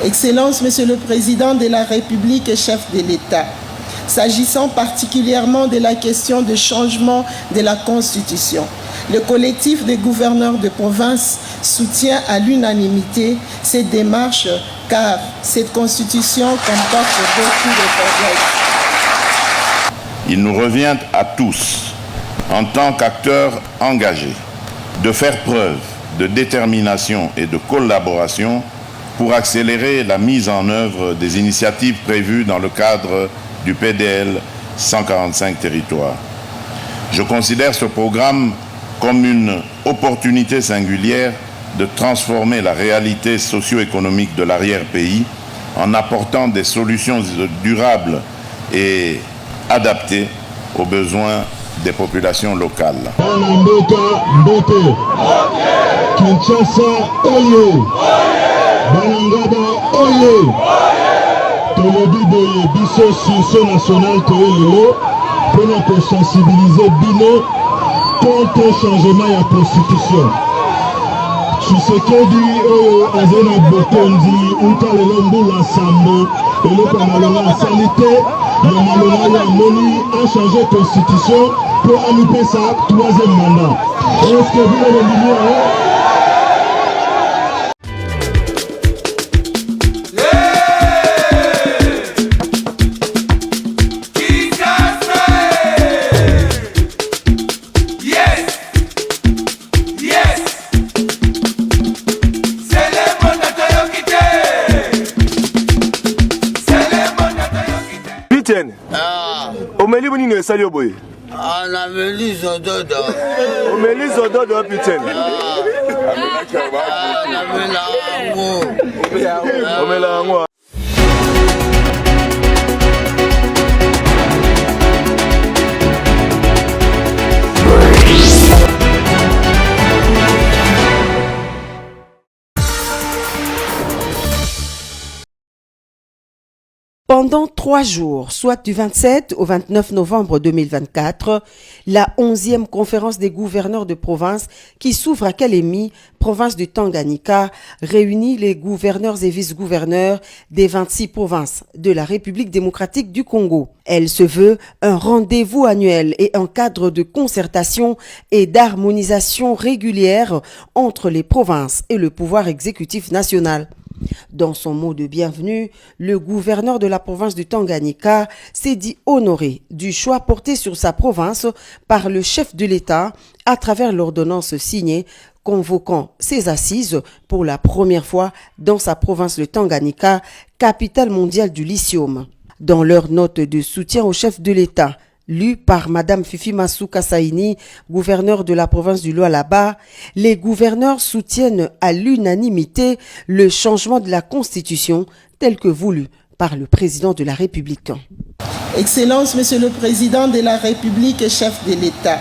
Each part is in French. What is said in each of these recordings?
Excellences, Monsieur le Président de la République et chef de l'État, s'agissant particulièrement de la question de changement de la Constitution, le collectif des gouverneurs de province soutient à l'unanimité cette démarche car cette Constitution comporte beaucoup de faiblesses. Il nous revient à tous, en tant qu'acteurs engagés, de faire preuve de détermination et de collaboration pour accélérer la mise en œuvre des initiatives prévues dans le cadre du PDL 145 territoires. Je considère ce programme comme une opportunité singulière de transformer la réalité socio-économique de l'arrière-pays en apportant des solutions durables et adaptées aux besoins des populations locales. Balangaba oye tolobi boye biso sursaut national toyelelo pour sensibiliser bino contre changement ya constitution. Tshisekedi oyo azena bokonzi utalelo mbula sambo eloko malonga sanité na malonga ya moni a changé constitution pour alouper sa troisième mandat. Est-ce que vous avez dit Omeli boni ne sali oboye. Na meli zododo. Omeli zododo putain. Na mela ngo. Omela ngo. Pendant 3 jours, soit du 27 au 29 novembre 2024, la 11e conférence des gouverneurs de province qui s'ouvre à Kalemi, province du Tanganyika, réunit les gouverneurs et vice-gouverneurs des 26 provinces de la République démocratique du Congo. Elle se veut un rendez-vous annuel et un cadre de concertation et d'harmonisation régulière entre les provinces et le pouvoir exécutif national. Dans son mot de bienvenue, le gouverneur de la province du Tanganyika s'est dit honoré du choix porté sur sa province par le chef de l'État à travers l'ordonnance signée convoquant ses assises pour la première fois dans sa province de Tanganyika, capitale mondiale du lithium. Dans leur note de soutien au chef de l'État, lu par Madame Fifi Masuka Saini, gouverneur de la province du Lualaba, les gouverneurs soutiennent à l'unanimité le changement de la Constitution tel que voulu par le président de la République. Excellences, Monsieur le Président de la République et chef de l'État,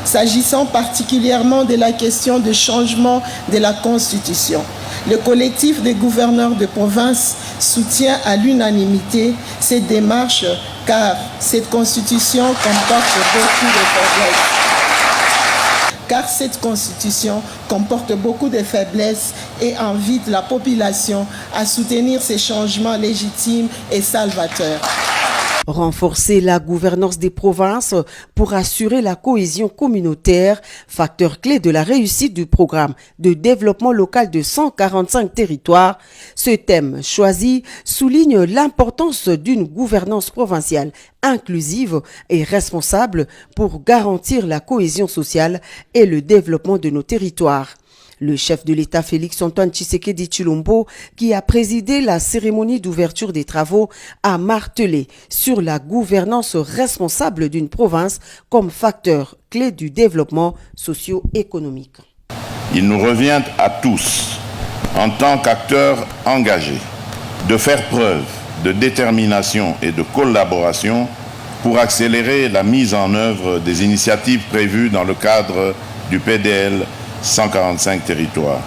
s'agissant particulièrement de la question de changement de la Constitution, le collectif des gouverneurs de province soutient à l'unanimité cette démarche car cette Constitution comporte beaucoup de faiblesses. Car cette Constitution comporte beaucoup de faiblesses et invite la population à soutenir ces changements légitimes et salvateurs. Renforcer la gouvernance des provinces pour assurer la cohésion communautaire, facteur clé de la réussite du programme de développement local de 145 territoires. Ce thème choisi souligne l'importance d'une gouvernance provinciale inclusive et responsable pour garantir la cohésion sociale et le développement de nos territoires. Le chef de l'État Félix-Antoine Tshisekedi Tshilombo, qui a présidé la cérémonie d'ouverture des travaux, a martelé sur la gouvernance responsable d'une province comme facteur clé du développement socio-économique. Il nous revient à tous, en tant qu'acteurs engagés, de faire preuve de détermination et de collaboration pour accélérer la mise en œuvre des initiatives prévues dans le cadre du PDL 145 territoires.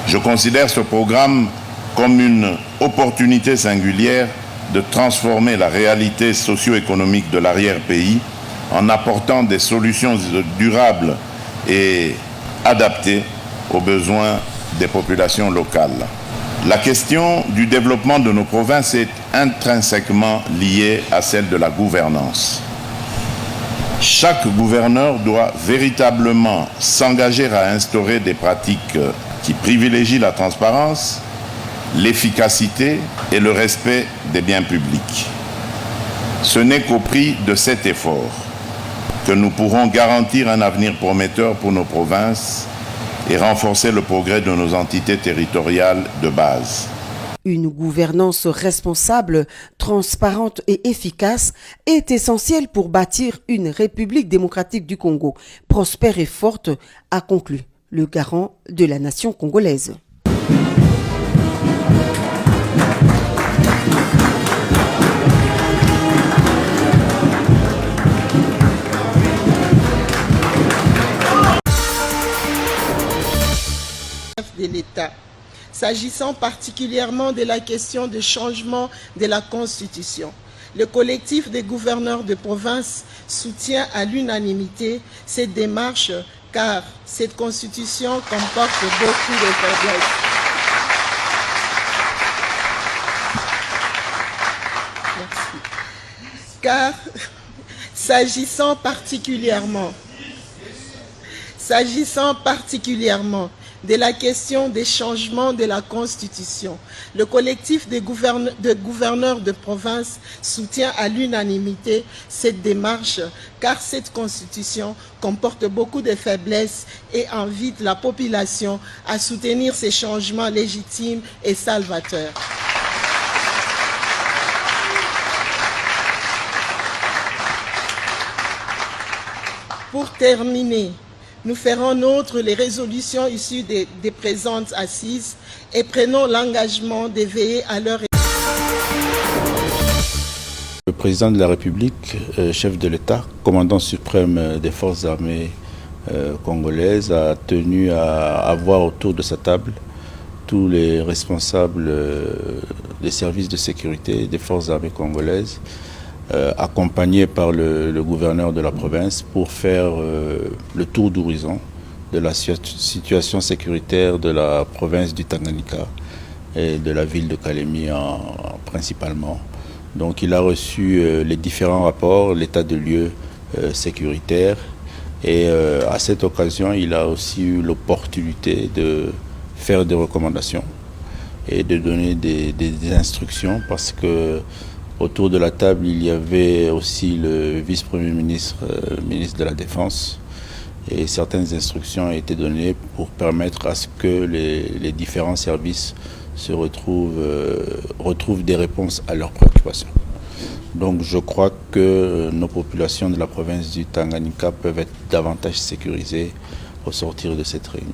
Je considère ce programme comme une opportunité singulière de transformer la réalité socio-économique de l'arrière-pays en apportant des solutions durables et adaptées aux besoins des populations locales. La question du développement de nos provinces est intrinsèquement liée à celle de la gouvernance. Chaque gouverneur doit véritablement s'engager à instaurer des pratiques qui privilégient la transparence, l'efficacité et le respect des biens publics. Ce n'est qu'au prix de cet effort que nous pourrons garantir un avenir prometteur pour nos provinces et renforcer le progrès de nos entités territoriales de base. Une gouvernance responsable, transparente et efficace est essentielle pour bâtir une République démocratique du Congo, prospère et forte, a conclu le garant de la nation congolaise. De l'État. S'agissant particulièrement de la question de changement de la Constitution, le collectif des gouverneurs de province soutient à l'unanimité cette démarche car cette Constitution comporte beaucoup de faiblesses. Merci. Car s'agissant particulièrement de la question des changements de la Constitution, le collectif des gouverneurs de province soutient à l'unanimité cette démarche car cette Constitution comporte beaucoup de faiblesses et invite la population à soutenir ces changements légitimes et salvateurs. Pour terminer, nous ferons nôtre les résolutions issues des présentes assises et prenons l'engagement de veiller à leur... Le président de la République, chef de l'État, commandant suprême des forces armées congolaises, a tenu à avoir autour de sa table tous les responsables des services de sécurité des forces armées congolaises, accompagné par le gouverneur de la province pour faire le tour d'horizon de la situation sécuritaire de la province du Tanganyika et de la ville de Kalemi principalement. Donc il a reçu les différents rapports, l'état de lieu sécuritaire et à cette occasion il a aussi eu l'opportunité de faire des recommandations et de donner des instructions parce que autour de la table, il y avait aussi le vice-premier ministre, ministre de la Défense, et certaines instructions ont été données pour permettre à ce que les différents services se retrouvent des réponses à leurs préoccupations. Donc je crois que nos populations de la province du Tanganyika peuvent être davantage sécurisées au sortir de cette réunion.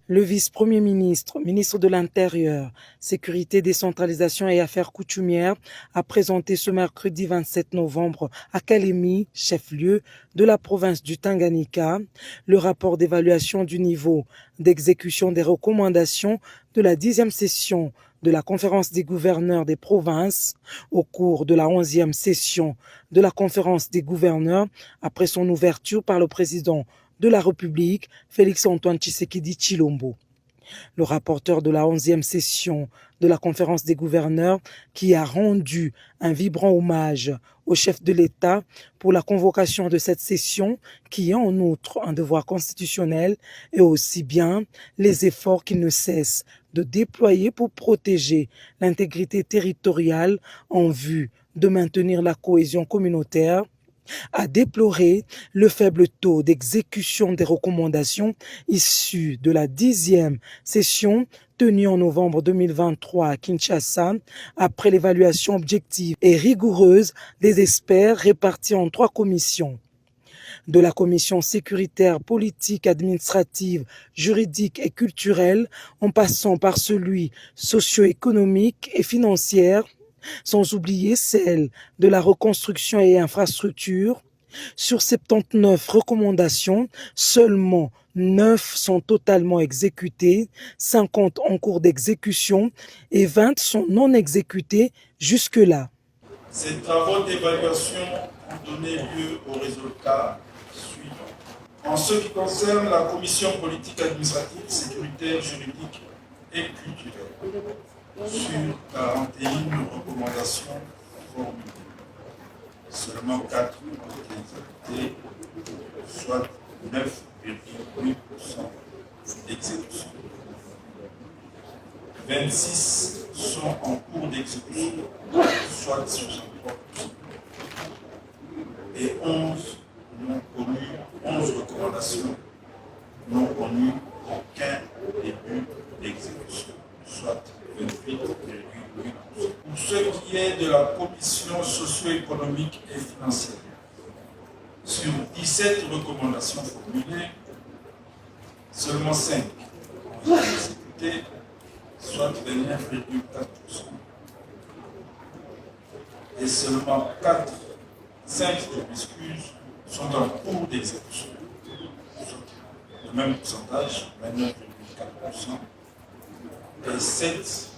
Le vice-premier ministre, ministre de l'Intérieur, Sécurité, Décentralisation et Affaires coutumières a présenté ce mercredi 27 novembre à Kalemi, chef-lieu de la province du Tanganyika, le rapport d'évaluation du niveau d'exécution des recommandations de la 10e session de la conférence des gouverneurs des provinces au cours de la 11e session de la conférence des gouverneurs après son ouverture par le président de la République, Félix-Antoine Tshisekedi Tshilombo. Le rapporteur de la 11e session de la conférence des gouverneurs qui a rendu un vibrant hommage au chef de l'État pour la convocation de cette session qui est en outre un devoir constitutionnel et aussi bien les efforts qu'il ne cesse de déployer pour protéger l'intégrité territoriale en vue de maintenir la cohésion communautaire, a déploré le faible taux d'exécution des recommandations issues de la 10e session tenue en novembre 2023 à Kinshasa après l'évaluation objective et rigoureuse des experts répartis en 3 commissions. De la commission sécuritaire, politique, administrative, juridique et culturelle, en passant par celui socio-économique et financière, sans oublier celle de la reconstruction et infrastructure. Sur 79 recommandations, seulement 9 sont totalement exécutées, 50 en cours d'exécution et 20 sont non exécutées jusque-là. Ces travaux d'évaluation ont donné lieu aux résultats suivants. En ce qui concerne la commission politique administrative, sécuritaire, juridique et culturelle, sur 41 recommandations formulées, seulement 4 ont été exécutées, soit 9,8% d'exécution. 26 sont en cours d'exécution, soit 63%. Et 11 recommandations n'ont connu aucun début d'exécution, soit 28,8%. Pour ce qui est de la commission socio-économique et financière, sur 17 recommandations formulées, seulement 5 ont été exécutées, soit 29,4%. Et seulement 5 sont en cours d'exécution. Le même pourcentage, 29,4%. Et 7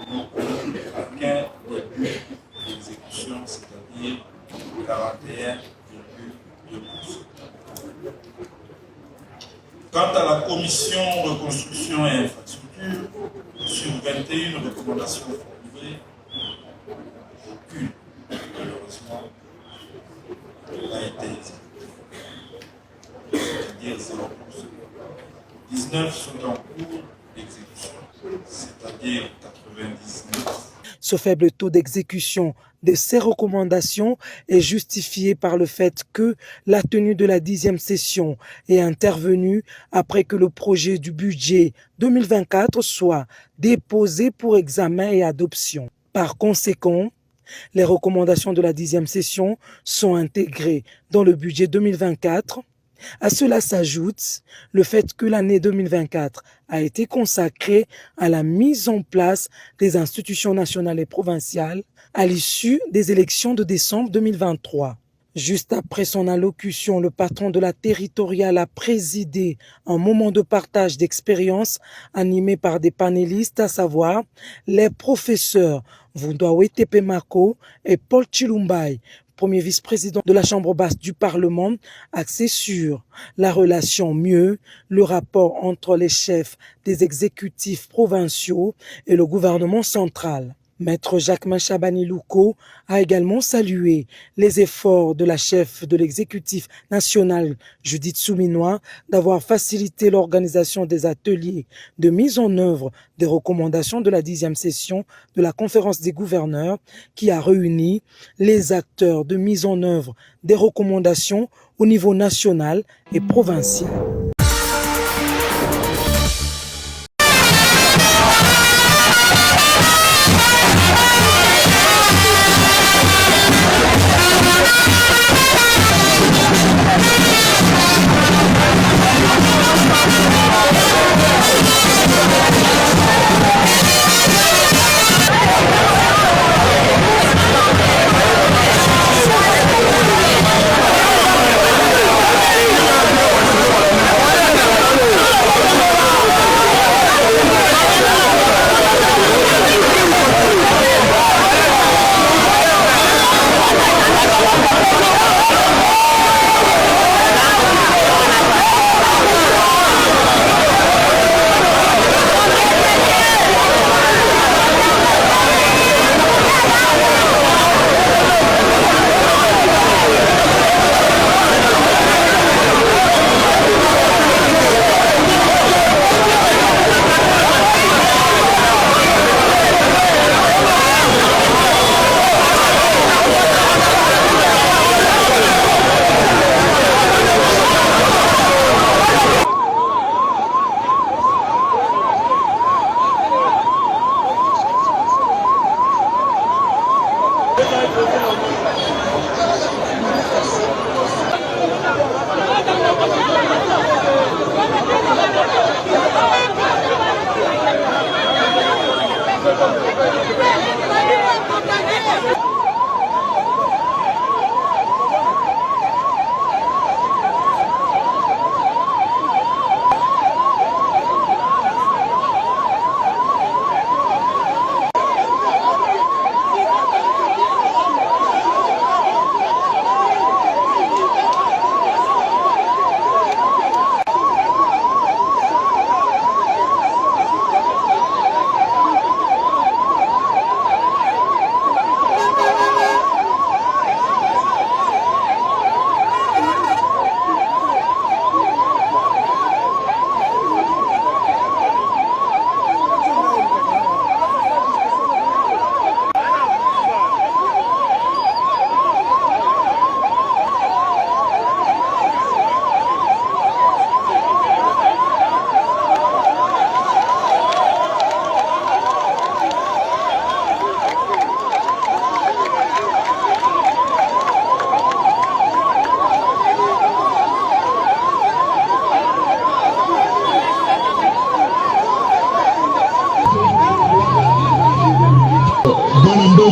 n'ont connu aucun début d'exécution, c'est-à-dire 41,2%. Quant à la commission reconstruction et infrastructure, sur 21 recommandations formulées, aucune, malheureusement, n'a été exécutée, c'est-à-dire 0%. 19 sont en cours d'exécution, c'est-à-dire 99%. Ce faible taux d'exécution de ces recommandations est justifié par le fait que la tenue de la 10e session est intervenue après que le projet du budget 2024 soit déposé pour examen et adoption. Par conséquent, les recommandations de la 10e session sont intégrées dans le budget 2024. À cela s'ajoute le fait que l'année 2024 a été consacrée à la mise en place des institutions nationales et provinciales à l'issue des élections de décembre 2023. Juste après son allocution, le patron de la territoriale a présidé un moment de partage d'expériences animé par des panélistes, à savoir les professeurs Vundoawe Tepemako et Paul Chilumbai, premier vice-président de la Chambre basse du Parlement, axé sur la relation mieux, le rapport entre les chefs des exécutifs provinciaux et le gouvernement central. Maître Jacquemin Chabani Louko a également salué les efforts de la chef de l'exécutif national, Judith Souminois, d'avoir facilité l'organisation des ateliers de mise en œuvre des recommandations de la 10e session de la conférence des gouverneurs qui a réuni les acteurs de mise en œuvre des recommandations au niveau national et provincial.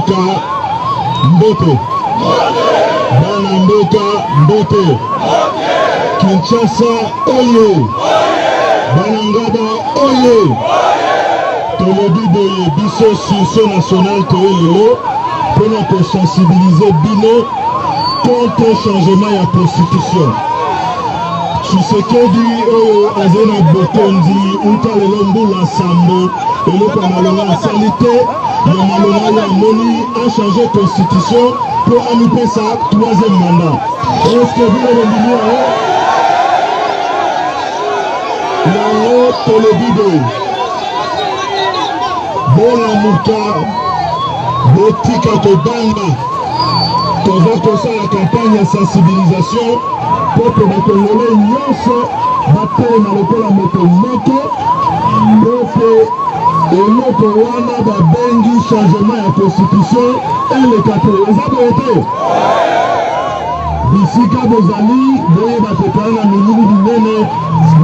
mboka mbote. Bana mboka mbote. Kinshasa oye. Bana ngaba oye. Tolobi boye biso sursaut national toyelelo pour sensibiliser bino contre changement ya constitution. Tshisekedi oyo azena bokonzi uta lelo mbula sambo eloko malonga asali te ya malonga ya moni a changé constitution pour amipesa troisième mandat. Est-ce que vous avez dit yango tolobi boye bona muka botika kobanga toza kosala campagne ya sensibilisation pour que bakongole nyonso batelema lokola moto moko po ke eloko wana babengi changement ya constitution eleka te. Eza boye te bisika bozali boyeba kokala na milili binene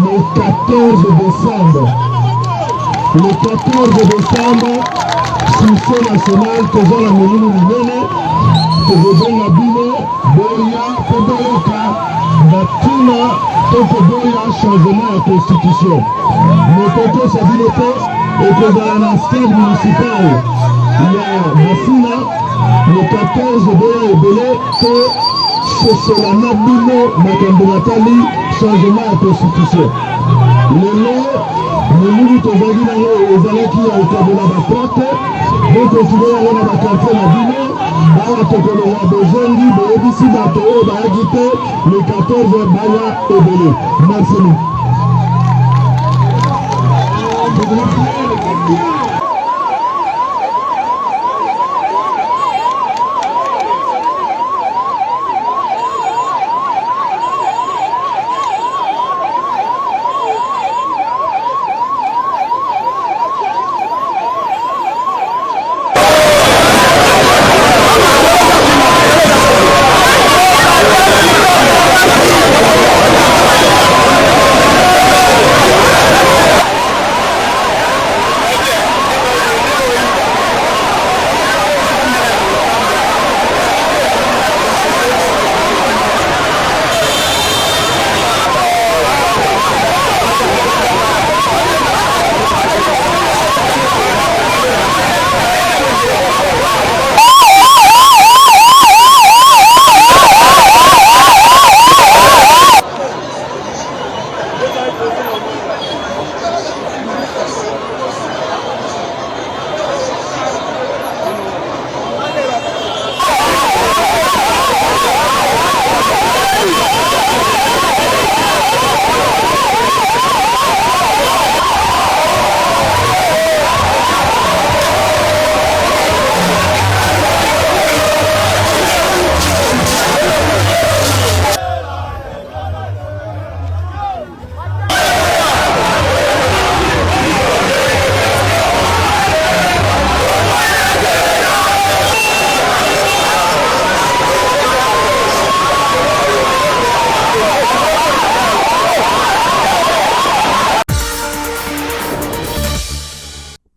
le 14 décembre. Le 14 décembre, sursaut national, toza la milili binene tozobenga bino boya po boyoka batina to koboya changement ya constitution. Motokosa bino te ekozala na stade municipal ya Masina le 14 boya ebele to sosola na bino makambo natali changement ya constitution. Lelo milili tozali nango ezalaki ya okabola baporte bokontinue yango na bakartier na bino awa tokoloba bozongi boyebisi bato oyo bayaki te le 14 baya ebele. Merci.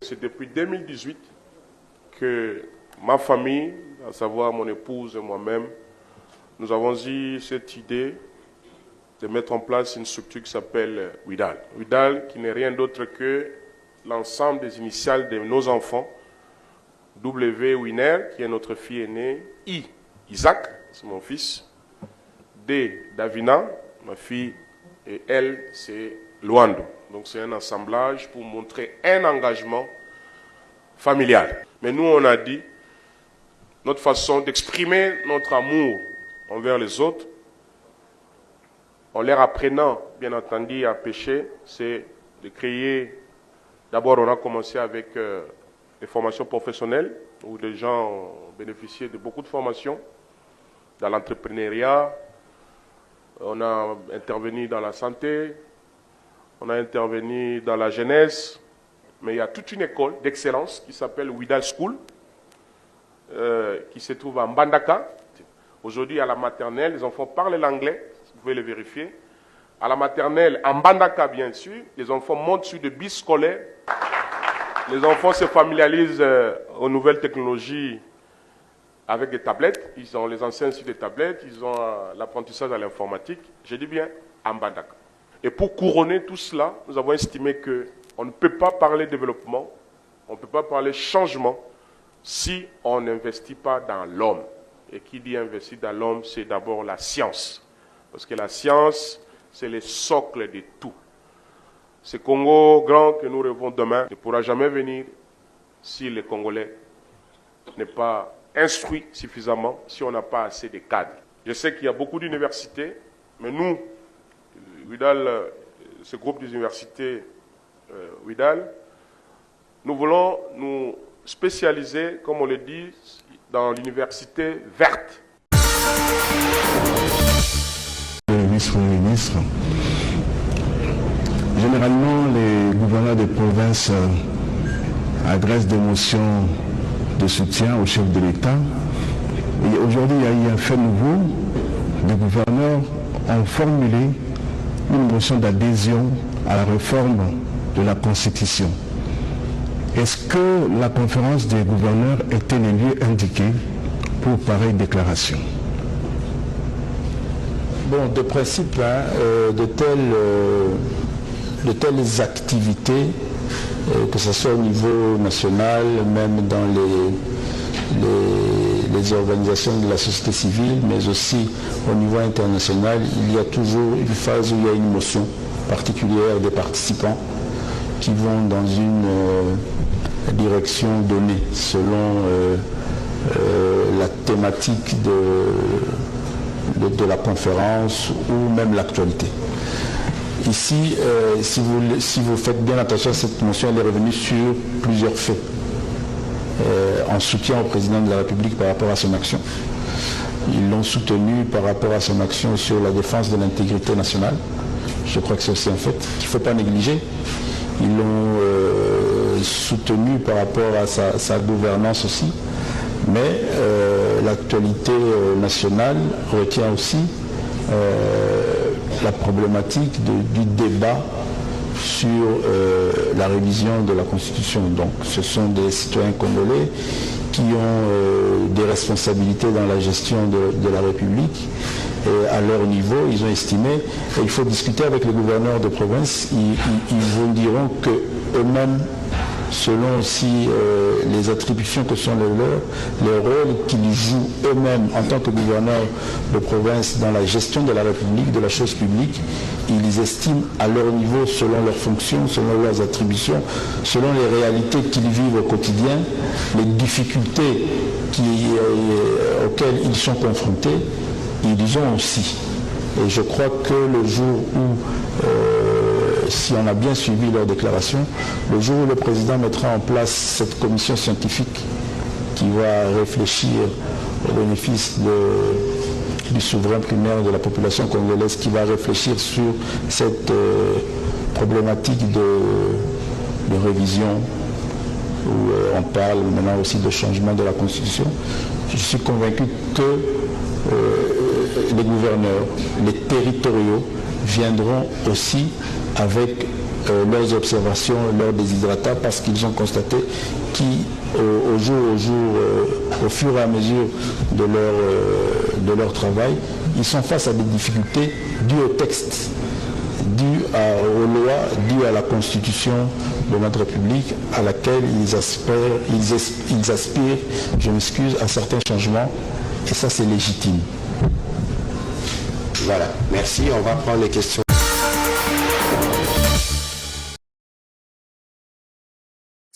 C'est depuis 2018 que ma famille, à savoir mon épouse et moi-même, nous avons eu cette idée de mettre en place une structure qui s'appelle WIDAL. WIDAL qui n'est rien d'autre que l'ensemble des initiales de nos enfants. W, Winer, qui est notre fille aînée. I, Isaac, c'est mon fils. D, Davina, ma fille. Et L, c'est Luando. Donc c'est un assemblage pour montrer un engagement familial. Mais nous, on a dit, notre façon d'exprimer notre amour envers les autres, en leur apprenant, bien entendu, à pécher, c'est de créer... D'abord, on a commencé avec des formations professionnelles, où des gens ont bénéficié de beaucoup de formations, dans l'entrepreneuriat, on a intervenu dans la santé, on a intervenu dans la jeunesse, mais il y a toute une école d'excellence qui s'appelle Widal School, qui se trouve à Mbandaka. Aujourd'hui, à la maternelle, les enfants parlent l'anglais, vous pouvez le vérifier. À la maternelle, à Mbandaka, bien sûr, les enfants montent sur des bus scolaires. Les enfants se familiarisent aux nouvelles technologies avec des tablettes, ils ont les anciens sur des tablettes, ils ont l'apprentissage à l'informatique, je dis bien à Mbandaka. Et pour couronner tout cela, nous avons estimé qu'on ne peut pas parler développement, on ne peut pas parler changement si on n'investit pas dans l'homme. Et qui dit investir dans l'homme, c'est d'abord la science. Parce que la science, c'est le socle de tout. Ce Congo grand que nous rêvons demain ne pourra jamais venir si les Congolais n'est pas instruit suffisamment, si on n'a pas assez de cadres. Je sais qu'il y a beaucoup d'universités, mais nous, WIDAL, ce groupe des universités WIDAL, nous voulons nous spécialiser, comme on le dit, dans l'université verte. Le vice-premier ministre, généralement les gouverneurs de province adressent des motions de soutien au chef de l'État. Et aujourd'hui, il y a eu un fait nouveau. Les gouverneurs ont formulé une motion d'adhésion à la réforme de la Constitution. Est-ce que la conférence des gouverneurs était le lieu indiqué pour pareille déclaration? Bon, de principe, de telles activités, que ce soit au niveau national, même dans les organisations de la société civile, mais aussi au niveau international, il y a toujours une phase où il y a une motion particulière des participants qui vont dans une direction donnée selon la thématique de la conférence ou même l'actualité. Ici, si vous faites bien attention à cette motion, elle est revenue sur plusieurs faits en soutien au président de la République par rapport à son action. Ils l'ont soutenu par rapport à son action sur la défense de l'intégrité nationale. Je crois que c'est aussi un fait qu'il ne faut pas négliger. Ils l'ont soutenu par rapport à sa gouvernance aussi. Mais l'actualité nationale retient aussi la problématique du débat sur la révision de la Constitution. Donc ce sont des citoyens congolais qui ont des responsabilités dans la gestion de la République. Et à leur niveau, ils ont estimé, et il faut discuter avec les gouverneurs de province, ils vous diront qu'eux-mêmes, selon aussi les attributions que sont les leurs, les rôles qu'ils jouent eux-mêmes en tant que gouverneurs de province dans la gestion de la République, de la chose publique, ils estiment à leur niveau, selon leurs fonctions, selon leurs attributions, selon les réalités qu'ils vivent au quotidien, les difficultés auxquelles ils sont confrontés, ils ont aussi. Et je crois que le jour où si on a bien suivi leur déclaration, le jour où le président mettra en place cette commission scientifique qui va réfléchir au bénéfice du souverain primaire de la population congolaise, qui va réfléchir sur cette problématique de révision, où on parle maintenant aussi de changement de la Constitution, je suis convaincu que les gouverneurs, les territoriaux, viendront aussi avec leurs observations, leurs desiderata, parce qu'ils ont constaté qu'au fur et à mesure de leur travail, ils sont face à des difficultés dues au texte, dues aux lois, dues à la Constitution de notre République, à laquelle ils aspirent, je m'excuse, à certains changements, et ça c'est légitime. Voilà, merci, on va prendre les questions.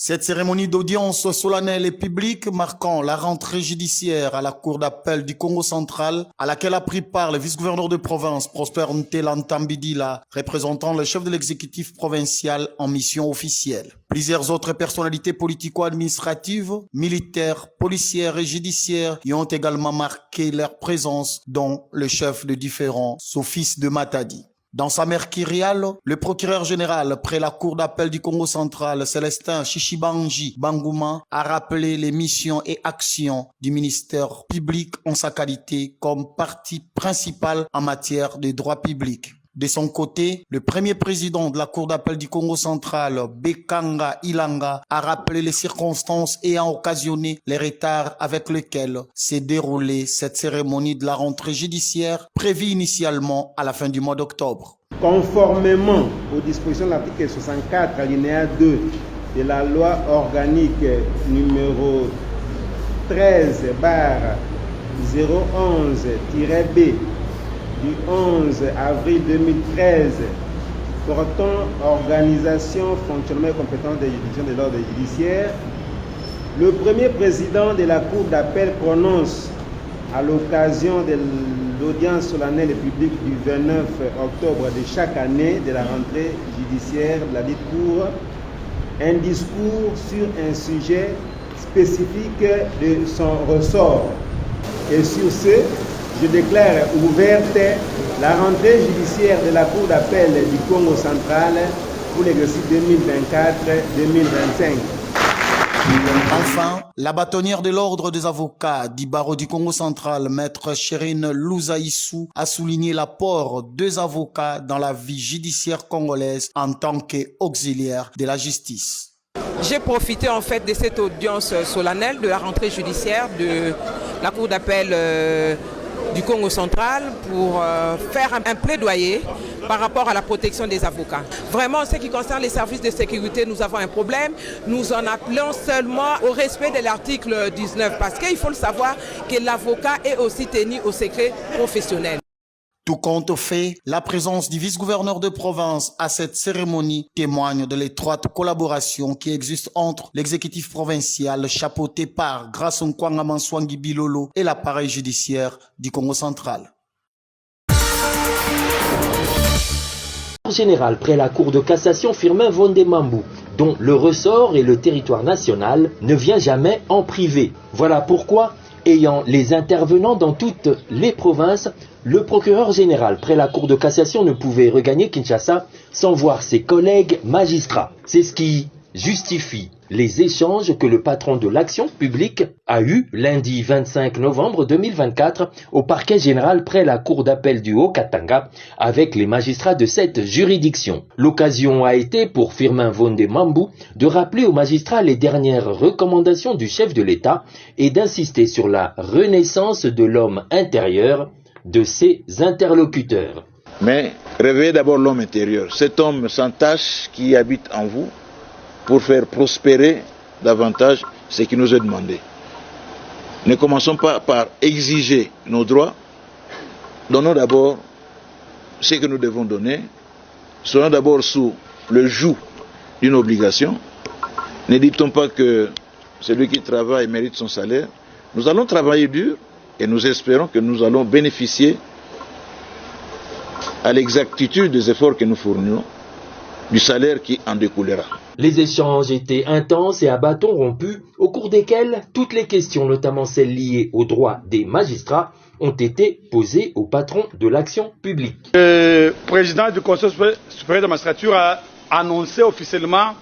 Cette cérémonie d'audience solennelle et publique marquant la rentrée judiciaire à la Cour d'appel du Congo central, à laquelle a pris part le vice-gouverneur de province Prosper Ntelantambidila, représentant le chef de l'exécutif provincial en mission officielle. Plusieurs autres personnalités politico-administratives, militaires, policières et judiciaires y ont également marqué leur présence, dont le chef de différents offices de Matadi. Dans sa mercuriale, le procureur général près la Cour d'appel du Congo central, Célestin Chichibanji Bangouma, a rappelé les missions et actions du ministère public en sa qualité comme partie principale en matière de droit public. De son côté, le premier président de la Cour d'appel du Congo central, Bekanga Ilanga, a rappelé les circonstances ayant occasionné les retards avec lesquels s'est déroulée cette cérémonie de la rentrée judiciaire prévue initialement à la fin du mois d'octobre. Conformément aux dispositions de l'article 64, alinéa 2 de la loi organique numéro 13/011-B du 11 avril 2013 portant organisation, fonctionnement et compétence des juridictions de l'ordre judiciaire, le premier président de la Cour d'appel prononce à l'occasion de l'audience solennelle publique du 29 octobre de chaque année de la rentrée judiciaire de la dite Cour, un discours sur un sujet spécifique de son ressort. Et sur ce, je déclare ouverte la rentrée judiciaire de la Cour d'appel du Congo central pour l'exercice 2024-2025. Enfin, la bâtonnière de l'ordre des avocats du barreau du Congo central, maître Chérine Louzaïssou, a souligné l'apport des avocats dans la vie judiciaire congolaise en tant qu'auxiliaire de la justice. J'ai profité en fait de cette audience solennelle de la rentrée judiciaire de la Cour d'appel du Congo central pour faire un plaidoyer par rapport à la protection des avocats. Vraiment, en ce qui concerne les services de sécurité, nous avons un problème. Nous en appelons seulement au respect de l'article 19 parce qu'il faut le savoir que l'avocat est aussi tenu au secret professionnel. Tout compte fait, la présence du vice-gouverneur de province à cette cérémonie témoigne de l'étroite collaboration qui existe entre l'exécutif provincial chapeauté par Grace Nkwanga Manswangi Bilolo et l'appareil judiciaire du Congo central. Général près la Cour de cassation Firmin Vondemambou, dont le ressort et le territoire national ne vient jamais en privé. Voilà pourquoi, ayant les intervenants dans toutes les provinces, le procureur général près la Cour de cassation ne pouvait regagner Kinshasa sans voir ses collègues magistrats. C'est ce qui justifie les échanges que le patron de l'action publique a eu lundi 25 novembre 2024 au parquet général près la Cour d'appel du Haut-Katanga avec les magistrats de cette juridiction. L'occasion a été pour Firmin Vondemambou de rappeler aux magistrats les dernières recommandations du chef de l'État et d'insister sur la renaissance de l'homme intérieur de ses interlocuteurs. Mais réveillez d'abord l'homme intérieur, cet homme sans tache qui habite en vous pour faire prospérer davantage ce qui nous est demandé. Ne commençons pas par exiger nos droits, donnons d'abord ce que nous devons donner, soyons d'abord sous le joug d'une obligation. Ne dit-on pas que celui qui travaille mérite son salaire? Nous allons travailler dur et nous espérons que nous allons bénéficier à l'exactitude des efforts que nous fournissons, du salaire qui en découlera. Les échanges étaient intenses et à bâtons rompus, au cours desquels toutes les questions, notamment celles liées aux droits des magistrats, ont été posées au patron de l'action publique. Le président du Conseil supérieur de la magistrature a annoncé officiellement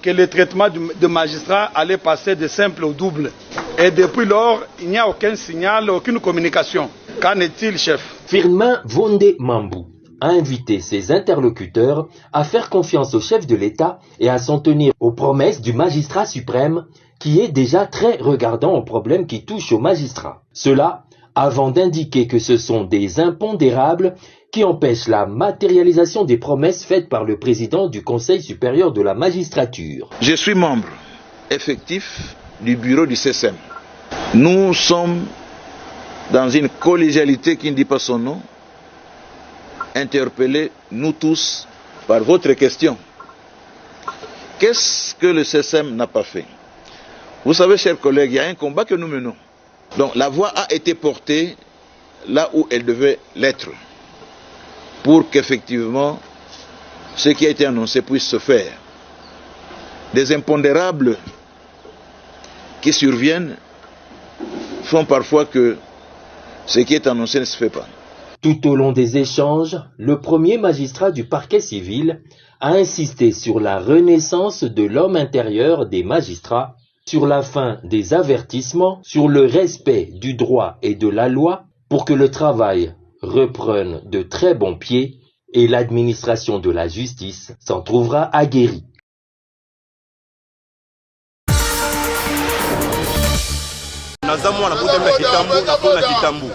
que le traitement de magistrats allait passer de simple au double. Et depuis lors, il n'y a aucun signal, aucune communication. Qu'en est-il, chef? Firmin Vondemambou a invité ses interlocuteurs à faire confiance au chef de l'État et à s'en tenir aux promesses du magistrat suprême qui est déjà très regardant aux problèmes qui touchent aux magistrats. Cela avant d'indiquer que ce sont des impondérables qui empêchent la matérialisation des promesses faites par le président du Conseil supérieur de la magistrature. Je suis membre effectif du bureau du CSM. Nous sommes dans une collégialité qui ne dit pas son nom, interpellés, nous tous, par votre question. Qu'est-ce que le CSM n'a pas fait? Vous savez, chers collègues, il y a un combat que nous menons. Donc la voix a été portée là où elle devait l'être, pour qu'effectivement ce qui a été annoncé puisse se faire. Des impondérables qui surviennent font parfois que ce qui est annoncé ne se fait pas. Tout au long des échanges, le premier magistrat du parquet civil a insisté sur la renaissance de l'homme intérieur des magistrats, sur la fin des avertissements, sur le respect du droit et de la loi pour que le travail reprenne de très bons pieds et l'administration de la justice s'en trouvera aguerrie. naza mwana botemela kitambo nakona kitambo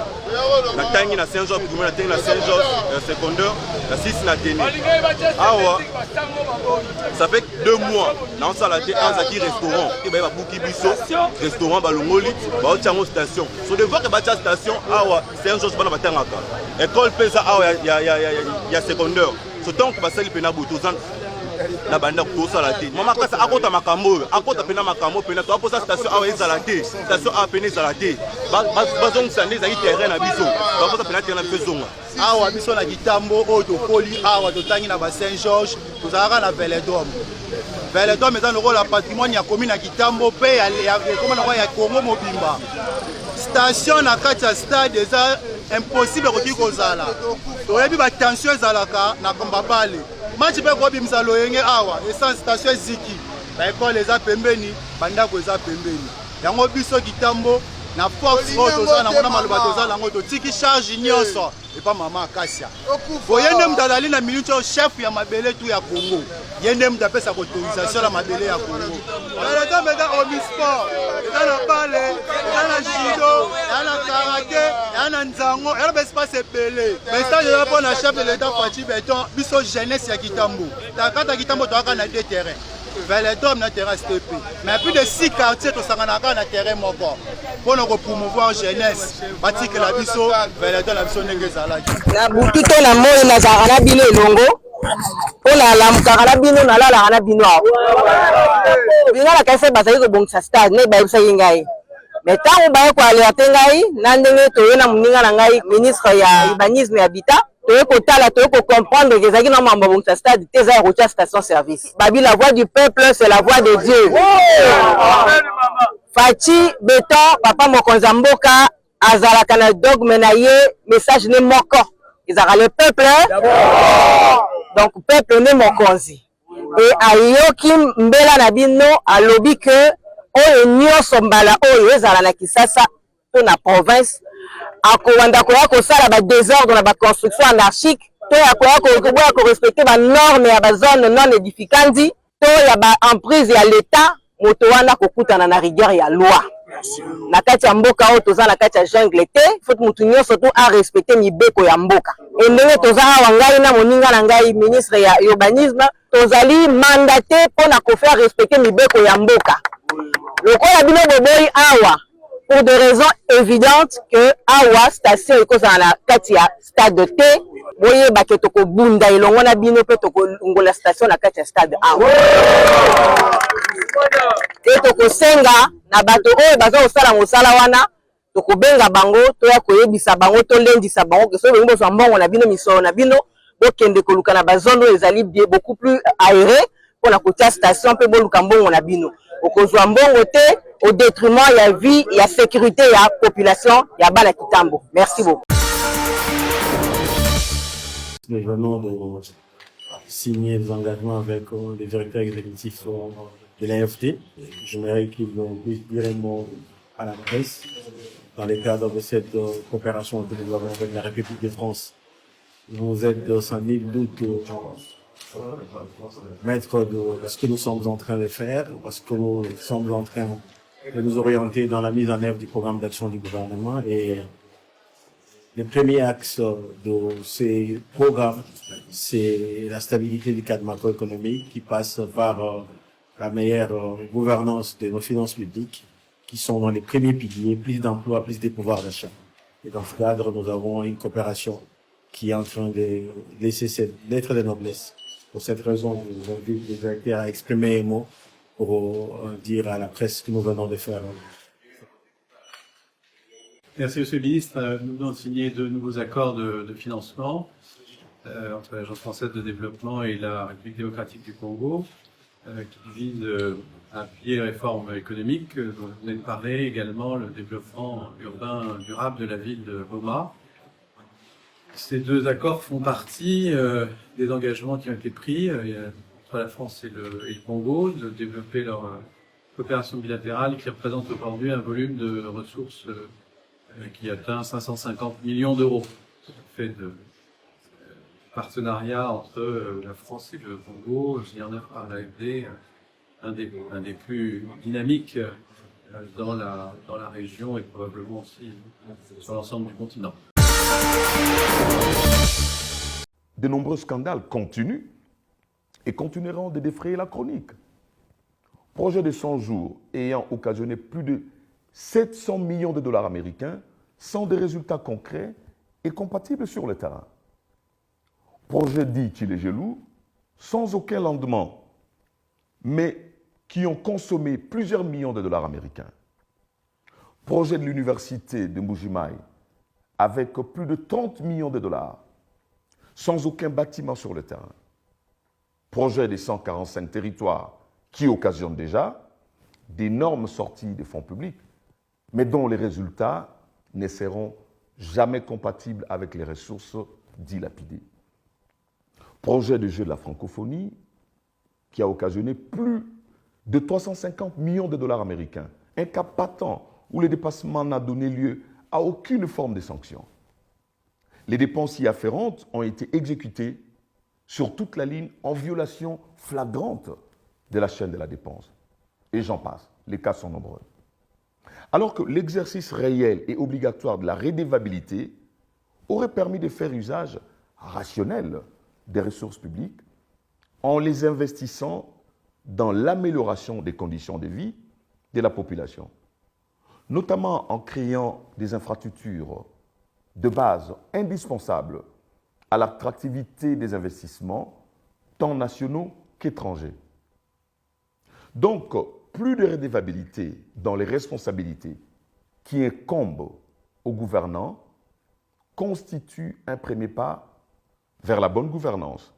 natangi na Saint Georges primaire natangi na Saint Georges secondaire na 6 na teni awa ça fait 2 mois na sala te azaki restaurant et ba buki biso restaurant balongoli ba otiango station so de voir que ba station awa Saint Georges bana batangaka école pesa awa ya secondaire so donc basali pena botozan na banda kosala te mama kasa akota makambo akota pena makambo pena to aposa station awa ezala te station a pena ezala te bazong sande za terrain na biso to aposa pena terrain na biso zonga awa biso na kitambo o to poli awa to tangi na ba Saint Georges to zaka na Veledom eza no la patrimoine ya commune na kitambo pe ya comment na ya Congo mobimba station na kati ya stade eza impossible ko kozala to yebi ba tension ezalaka na kombabale match pe ko bimisa loyenge awa essence station ziki ba école eza pembeni bandako eza pembeni yango biso kitambo na force roto za na mona maloba toza lango to tiki charge nyonso et pas maman Akasia boyende mdalali na minute chef ya mabele tu ya Congo yende mdapesa autorisation la mabele ya Congo la dame da omisport dans la balle dans la judo dans la karaté dans la nzango elle va se passer belé mais ça je vais pour la chef de l'état Fachi Beton biso jeunesse ya Kitambo ta kata Kitambo to aka na deux terrains Veledom na terrain STP mais plus de 6 quartiers to sanganaka na terrain moko pour nous promouvoir jeunesse batike la biso Veledom la biso ndenge ezalaki na butu to na moyo na zakana bino elongo ola la mukakala bino na lala kana bino bino la kase bazali ko bongisa stade ne ba yebisa ngai mais tango ba ko alerter ngai na ndenge to na muninga na ngai ministre ya urbanisme et habitat to ko tala to ko comprendre que ezaki na mambo bongisa stade te za rocha station service babi la voix du peuple c'est la voix de Dieu. Fachi Beton papa mokonza mboka azalaka na dogme na ye message ne moko ezaka le peuple donc peuple ne mokonzi et ayoki mbela na bino alobi que oyo nyonso mbala oyo ezala na Kisasa to na province akowanda koya kosala ba désordre na ba construction anarchique to ya koya ko respecter ba normes ya ba zone non édificandi to ya ba emprise ya l'état moto wana kokutana na rigueur ya loi na kati ya mboka oyo toza na kati ya jungle te faut mutu nyonso to a respecter mibeko ya mboka et ndenge toza awa ngai na moninga na ngai ministre ya urbanisme tozali mandaté pona ko faire respecter mibeko ya mboka lokola bino boboyi awa pour des raisons évidentes que awa station ekozala na kati ya stade T boye baketo ko bunda elongo na bino pe to ko ngola station na kati ya stade awa et to ko senga na bato oyo baza osala mosala wana to ko benga bango to ya koyebisa bango to lendisa bango ke so bengo so mbongo na bino misolo na bino bokende koluka na bazondo ezali beaucoup plus aéré pona kotia station pe boluka mbongo na bino okozwa mbongo te au détriment ya vie ya sécurité ya population ya bana Kitambo. Merci beaucoup. Nous venons de signer des engagements avec les directeurs exécutifs de l'AFT. J'aimerais qu'ils puissent dire un mot à la presse dans le cadre de cette coopération que nous avons avec la République de France. Vous êtes sans nul doute maître de ce que nous sommes en train de faire, parce que nous sommes en train de nous orienter dans la mise en œuvre du programme d'action du gouvernement. Et le premier axe de ces programmes, c'est la stabilité du cadre macroéconomique qui passe par la meilleure gouvernance de nos finances publiques, qui sont dans les premiers piliers, plus d'emplois, plus de pouvoir d'achat. Et dans ce cadre, nous avons une coopération qui est en train de laisser cette lettre de noblesse. Pour cette raison, je vous invite les directeurs à exprimer un mot pour dire à la presse ce que nous venons de faire. Merci Monsieur le Ministre. Nous venons de signer de nouveaux accords de financement entre l'Agence française de développement et la République démocratique du Congo qui visent à appuyer les réformes économiques dont vous venez de parler, également le développement urbain durable de la ville de Goma. Ces deux accords font partie des engagements qui ont été pris entre la France et le Congo de développer leur coopération bilatérale qui représente aujourd'hui un volume de ressources qui atteint 550 millions d'euros. Ça fait partenariat entre la France et le Congo, généré par l'AFD, un des plus dynamiques dans la région et probablement aussi sur l'ensemble du continent. De nombreux scandales continuent et continueront de défrayer la chronique. Projet de 100 jours ayant occasionné plus de 700 millions de dollars américains sans des résultats concrets et compatibles sur le terrain. Projet dit Tchilégelou, sans aucun lendemain, mais qui ont consommé plusieurs millions de dollars américains. Projet de l'université de Mbujimaï, avec plus de 30 millions de dollars, sans aucun bâtiment sur le terrain. Projet des 145 territoires qui occasionnent déjà d'énormes sorties de fonds publics, mais dont les résultats ne seront jamais compatibles avec les ressources dilapidées. Projet de jeu de la francophonie qui a occasionné plus de 350 millions de dollars américains, un cas patent où le dépassement n'a donné lieu à aucune forme de sanction. Les dépenses y afférentes ont été exécutées sur toute la ligne en violation flagrante de la chaîne de la dépense. Et j'en passe, les cas sont nombreux. Alors que l'exercice réel et obligatoire de la redevabilité aurait permis de faire usage rationnel des ressources publiques en les investissant dans l'amélioration des conditions de vie de la population, notamment en créant des infrastructures de base indispensables à l'attractivité des investissements, tant nationaux qu'étrangers. Donc, plus de redevabilité dans les responsabilités qui incombent aux gouvernants constitue un premier pas vers la bonne gouvernance,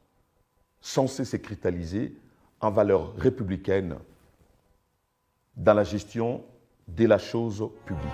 censée se cristalliser en valeurs républicaines dans la gestion de la chose publique.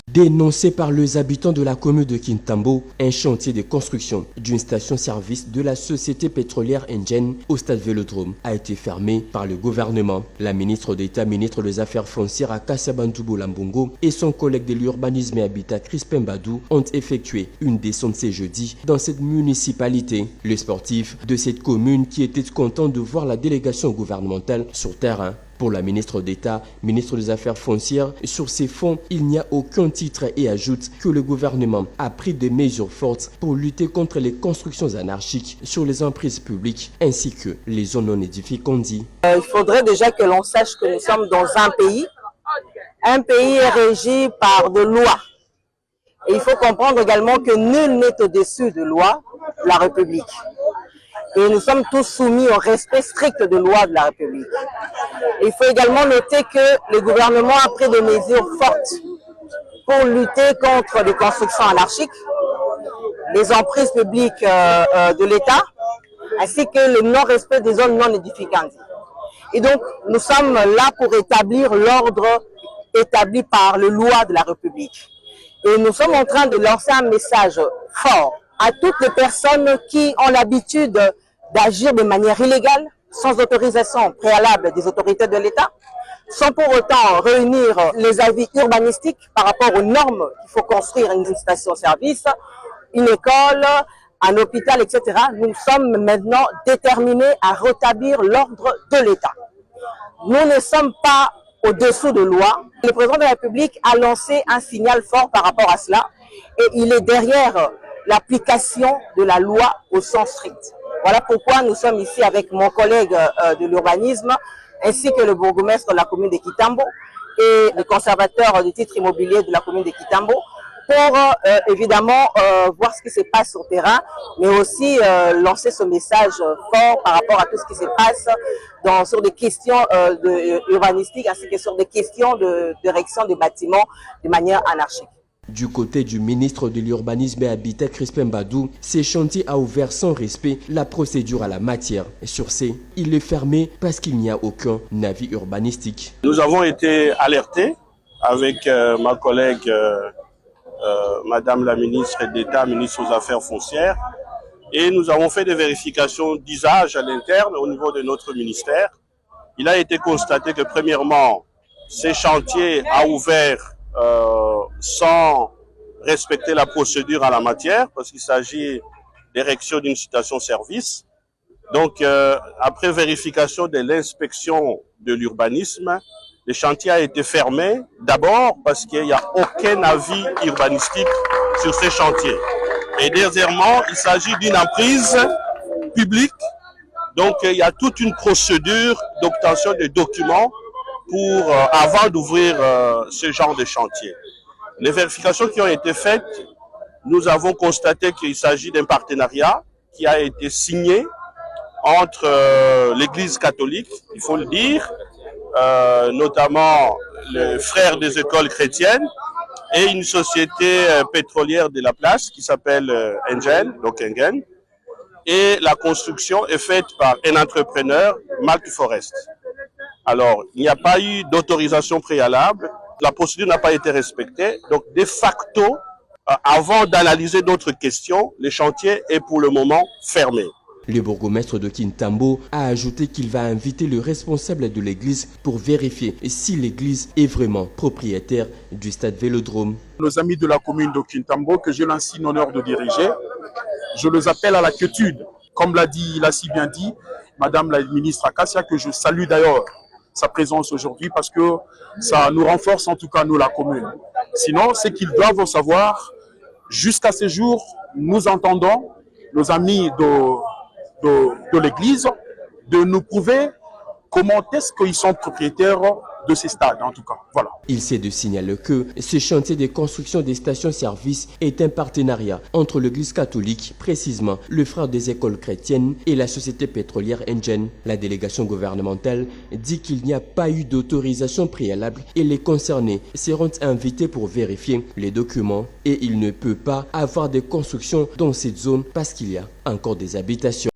Dénoncé par les habitants de la commune de Kintambo, un chantier de construction d'une station-service de la société pétrolière Engen au stade Vélodrome a été fermé par le gouvernement. La ministre d'État, ministre des Affaires foncières à Kassabandoubou Lambongo et son collègue de l'urbanisme et habitat Crispin Badou ont effectué une descente ce jeudi dans cette municipalité. Les sportifs de cette commune qui étaient contents de voir la délégation gouvernementale sur terrain. Pour la ministre d'État, ministre des Affaires foncières, sur ces fonds, il n'y a aucun titre et ajoute que le gouvernement a pris des mesures fortes pour lutter contre les constructions anarchiques sur les emprises publiques ainsi que les zones non édificantes. Il faudrait déjà que l'on sache que nous sommes dans un pays régi par des lois. Et il faut comprendre également que nul n'est au-dessus de loi, la République. Et nous sommes tous soumis au respect strict des lois de la République. Il faut également noter que le gouvernement a pris des mesures fortes pour lutter contre les constructions anarchiques, les emprises publiques de l'État, ainsi que le non-respect des zones non édificantes. Et donc, nous sommes là pour établir l'ordre établi par les lois de la République. Et nous sommes en train de lancer un message fort à toutes les personnes qui ont l'habitude d'agir de manière illégale, sans autorisation préalable des autorités de l'État, sans pour autant réunir les avis urbanistiques par rapport aux normes qu'il faut construire une station-service, une école, un hôpital, etc. Nous sommes maintenant déterminés à rétablir l'ordre de l'État. Nous ne sommes pas au-dessous de loi. Le président de la République a lancé un signal fort par rapport à cela et il est derrière l'application de la loi au sens strict. Voilà pourquoi nous sommes ici avec mon collègue de l'urbanisme ainsi que le bourgmestre de la commune de Kitambo et le conservateur du titre immobilier de la commune de Kitambo pour évidemment voir ce qui se passe sur le terrain, mais aussi lancer ce message fort par rapport à tout ce qui se passe sur des questions urbanistiques ainsi que sur des questions de direction des bâtiments de manière anarchique. Du côté du ministre de l'Urbanisme et Habitat Crispin Badou, ce chantier a ouvert sans respect la procédure à la matière. Sur ce, il est fermé parce qu'il n'y a aucun avis urbanistique. Nous avons été alertés avec ma collègue Madame la ministre d'État, ministre aux Affaires foncières, et nous avons fait des vérifications d'usage à l'interne au niveau de notre ministère. Il a été constaté que premièrement, ce chantier a ouvert sans respecter la procédure en la matière parce qu'il s'agit d'érection d'une station-service. Donc, après vérification de l'inspection de l'urbanisme, le chantier a été fermé, d'abord parce qu'il n'y a aucun avis urbanistique sur ces chantiers. Et deuxièmement, il s'agit d'une emprise publique, donc il y a toute une procédure d'obtention de documents avant d'ouvrir ce genre de chantier. Les vérifications qui ont été faites, nous avons constaté qu'il s'agit d'un partenariat qui a été signé entre l'Église catholique, il faut le dire, notamment les frères des écoles chrétiennes et une société pétrolière de la place qui s'appelle Engen, donc Engen. Et la construction est faite par un entrepreneur, Malk Forest. Alors, il n'y a pas eu d'autorisation préalable, la procédure n'a pas été respectée, donc de facto, avant d'analyser d'autres questions, le chantier est pour le moment fermé. Le bourgmestre de Kintambo a ajouté qu'il va inviter le responsable de l'église pour vérifier si l'église est vraiment propriétaire du stade Vélodrome. Nos amis de la commune de Kintambo, que j'ai l'insigne honneur de diriger, je les appelle à la quiétude. Comme l'a si bien dit Madame la ministre Akassia, que je salue d'ailleurs sa présence aujourd'hui parce que ça nous renforce en tout cas nous la commune. Sinon, c'est qu'ils doivent savoir, jusqu'à ce jour, nous entendons nos amis de l'église de nous prouver comment est-ce qu'ils sont propriétaires de ces stades, en tout cas. Voilà. Il s'est de signaler que ce chantier de construction des stations-service est un partenariat entre l'église catholique, précisément le frère des écoles chrétiennes et la société pétrolière Engen. La délégation gouvernementale dit qu'il n'y a pas eu d'autorisation préalable et les concernés seront invités pour vérifier les documents et il ne peut pas avoir de construction dans cette zone parce qu'il y a encore des habitations.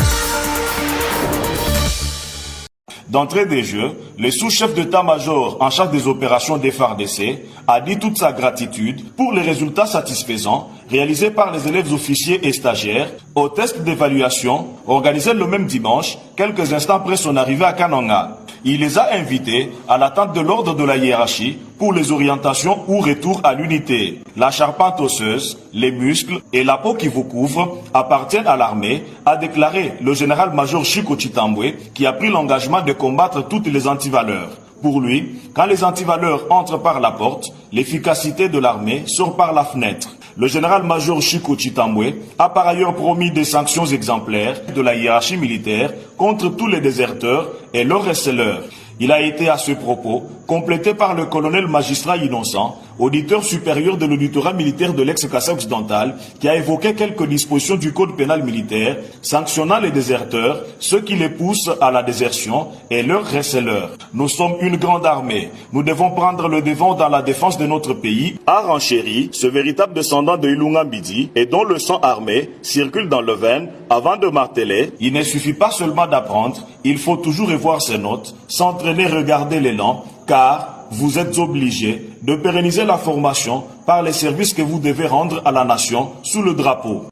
D'entrée des jeux, le sous-chef d'état-major en charge des opérations des FARDC a dit toute sa gratitude pour les résultats satisfaisants réalisés par les élèves officiers et stagiaires au test d'évaluation organisé le même dimanche, quelques instants après son arrivée à Kananga. Il les a invités à l'attente de l'ordre de la hiérarchie pour les orientations ou retour à l'unité. La charpente osseuse, les muscles et la peau qui vous couvre appartiennent à l'armée, a déclaré le général-major Chico Chitambwe, qui a pris l'engagement de combattre toutes les antivaleurs. Pour lui, quand les antivaleurs entrent par la porte, l'efficacité de l'armée sort par la fenêtre. Le général-major Chico Chitambwe a par ailleurs promis des sanctions exemplaires de la hiérarchie militaire contre tous les déserteurs et leurs receleurs. Il a été à ce propos complété par le colonel magistrat innocent, auditeur supérieur de l'auditorat militaire de l'ex-Kassai occidental, qui a évoqué quelques dispositions du code pénal militaire sanctionnant les déserteurs, ceux qui les poussent à la désertion et leurs receleurs. Nous sommes une grande armée. Nous devons prendre le devant dans la défense de notre pays, a renchéri ce véritable descendant de Ilunga Mbidi et dont le sang armé circule dans le veine avant de marteler. Il ne suffit pas seulement d'apprendre, il faut toujours revoir ses notes, s'entraîner, regarder les noms, car vous êtes obligés de pérenniser la formation par les services que vous devez rendre à la nation sous le drapeau.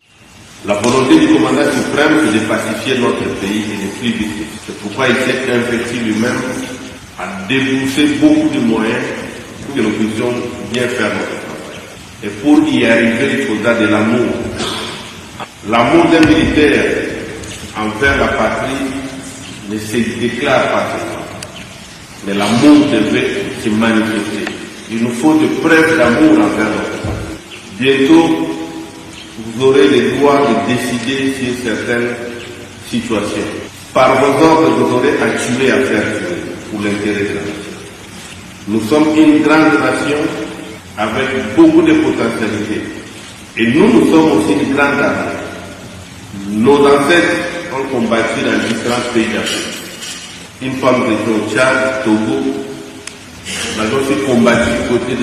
La volonté du commandant suprême c'est de pacifier notre pays et de fluidifier. C'est pourquoi il s'est investi lui-même à débourser beaucoup de moyens pour que nous puissions bien faire notre travail. Et pour y arriver, il faudra de l'amour. L'amour d'un militaire envers la patrie ne se déclare pas seulement. Mais l'amour devait se manifester. Il nous faut de preuves d'amour envers notre patrie. Bientôt, vous aurez le droit de décider sur certaines situations. Par vos ordres, vous aurez à tuer, à faire tuer, pour l'intérêt de la nation. Nous sommes une grande nation avec beaucoup de potentialités. Et nous sommes aussi une grande armée. Nos ancêtres ont combattu dans différents pays d'Afrique. Une femme de au Tchad, Togo, nous avons aussi combattu du côté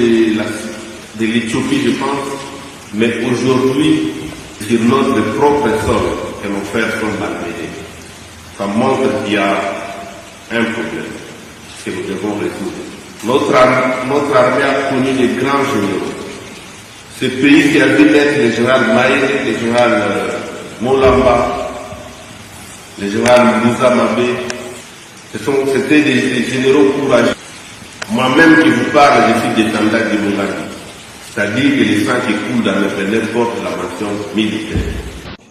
de l'Éthiopie, je pense. Mais aujourd'hui, sur notre propre sol, que nos frères sont malmenés. Ça montre qu'il y a un problème que nous devons résoudre. Notre armée a connu des grands généraux. Ce pays qui a vu naître le général Maï, le général Molamba, le général Moussa Mabé, c'était des généraux courageux. Moi-même qui vous parle, je suis descendant de Mongadi. C'est-à-dire que les sang qui coulent dans le Bénin portent la mention militaire.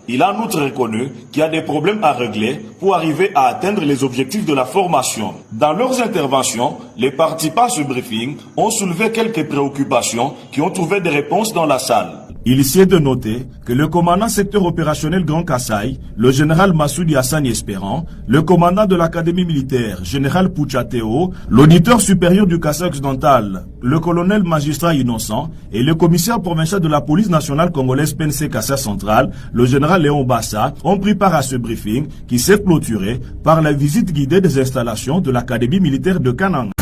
Il a en outre reconnu qu'il y a des problèmes à régler pour arriver à atteindre les objectifs de la formation. Dans leurs interventions, les participants à ce briefing ont soulevé quelques préoccupations qui ont trouvé des réponses dans la salle. Il est de noter que le commandant secteur opérationnel Grand Kassai, le général Massoudi Hassan Espérant, le commandant de l'académie militaire, général Pouchateo, l'auditeur supérieur du Kassai occidental, le colonel magistrat innocent, et le commissaire provincial de la police nationale congolaise PNC Kassai central, le général Léon Bassa, ont pris part à ce briefing qui s'est clôturé par la visite guidée des installations de l'académie militaire de Kananga.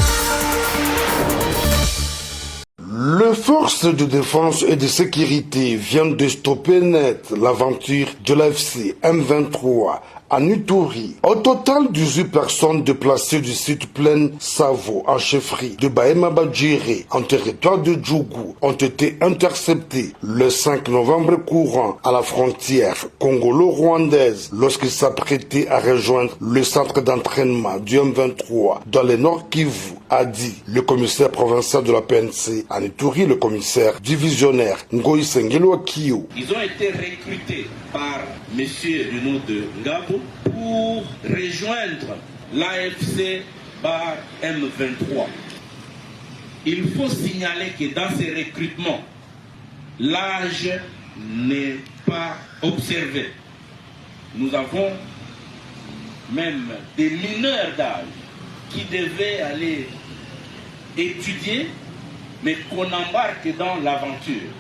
Les forces de défense et de sécurité viennent de stopper net l'aventure de l'AFC M23 à Nuturi. Au total, 18 personnes déplacées du site Plaine Savo en chefferie de Bahema Badjiri en territoire de Djougou ont été interceptées le 5 novembre courant à la frontière congolo-rwandaise lorsqu'ils s'apprêtaient à rejoindre le centre d'entraînement du M23 dans le Nord Kivu, a dit le commissaire provincial de la PNC à Nuturi, le commissaire divisionnaire Ngoï Sengelo Akio. Ils ont été recrutés par monsieur du nom de Ngabo pour rejoindre l'AFC bar M23. Il faut signaler que dans ces recrutements, l'âge n'est pas observé. Nous avons même des mineurs d'âge qui devaient aller étudier, mais qu'on embarque dans l'aventure.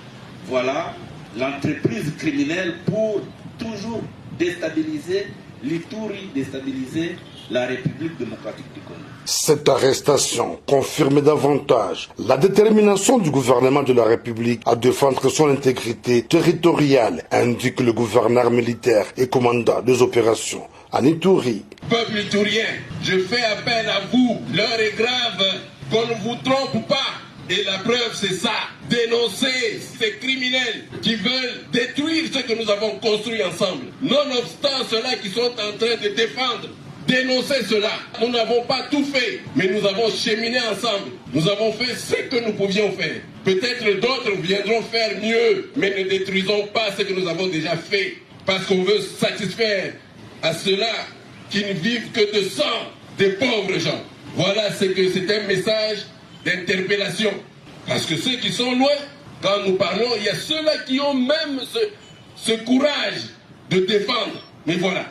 Voilà l'entreprise criminelle pour toujours déstabiliser l'Ituri, déstabiliser la République démocratique du Congo. Cette arrestation confirme davantage la détermination du gouvernement de la République à défendre son intégrité territoriale, indique le gouverneur militaire et commandant des opérations à Ituri. Peuple iturien, je fais appel à vous. L'heure est grave, qu'on ne vous trompe pas. Et la preuve, c'est ça. Dénoncer ces criminels qui veulent détruire ce que nous avons construit ensemble. Nonobstant ceux-là qui sont en train de défendre, dénoncer cela. Nous n'avons pas tout fait, mais nous avons cheminé ensemble. Nous avons fait ce que nous pouvions faire. Peut-être d'autres viendront faire mieux, mais ne détruisons pas ce que nous avons déjà fait. Parce qu'on veut satisfaire à ceux-là qui ne vivent que de sang, des pauvres gens. Voilà ce que c'est un message d'interpellation. Parce que ceux qui sont loin, quand nous parlons, il y a ceux-là qui ont même ce courage de défendre. Mais voilà,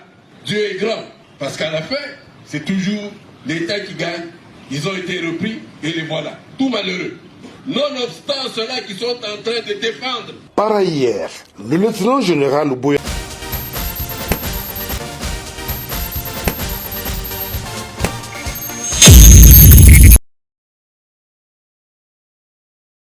Dieu est grand. Parce qu'à la fin, c'est toujours l'État qui gagne. Ils ont été repris et les voilà. Tout malheureux. Nonobstant ceux-là qui sont en train de défendre. Par ailleurs, le lieutenant général Ouboya